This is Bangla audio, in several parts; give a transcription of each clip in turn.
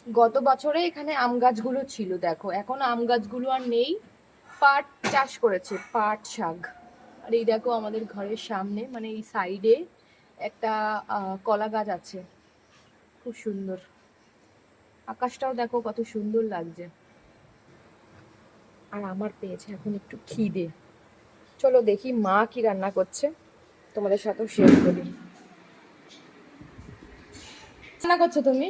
গত বছরে এখানে আম গাছগুলো ছিল, দেখো এখন আম গাছগুলো আর নেই। পাট চাষ করেছে, পাট শাক। আর এই দেখো আমাদের ঘরের সামনে মানে এই সাইডে একটা কলা গাছ আছে, খুব সুন্দর। আকাশটাও দেখো কত সুন্দর লাগছে। আর আমার পেয়েছে এখন একটু খিদে। চলো দেখি মা কি রান্না করছে, তোমাদের সাথেও শেয়ার করি। রান্না করছো তুমি?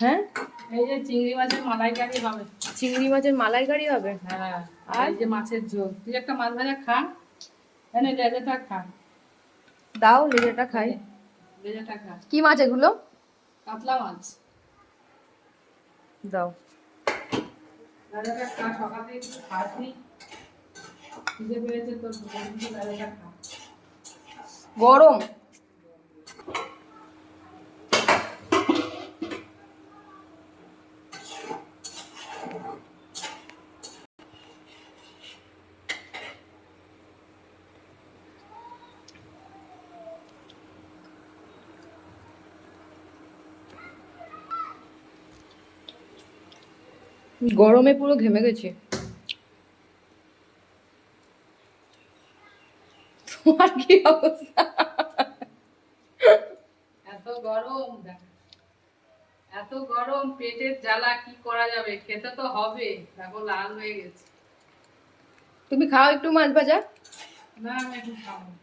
হ্যাঁ, এই যে চিংড়ি মাছের মালাইকারি হবে। চিংড়ি মাছের মালাইকারি হবে। হ্যাঁ, আর আর এই যে মাছের ঝোল। তুই একটা মাছ ভাজা খা, এনে লেজাটা খা। দাও, লেজাটা খাই। লেজাটা খা। কি মাছ এগুলো? কাতলা মাছ। দাও। লেজাটা খা, সকালে একটু খাসনি। খিদে পেয়েছে তোর, লেজাটা খা। গরম। গরমে পুরো ঘেমে গেছে। তোমার কি অবস্থা? এত গরম দেখ, এত গরম, পেটের জ্বালা, কি করা যাবে, খেতে তো হবে। দেখো লাল হয়ে গেছে। তুমি খাও একটু মাছ ভাজা। না, আমি এখন খাবো না।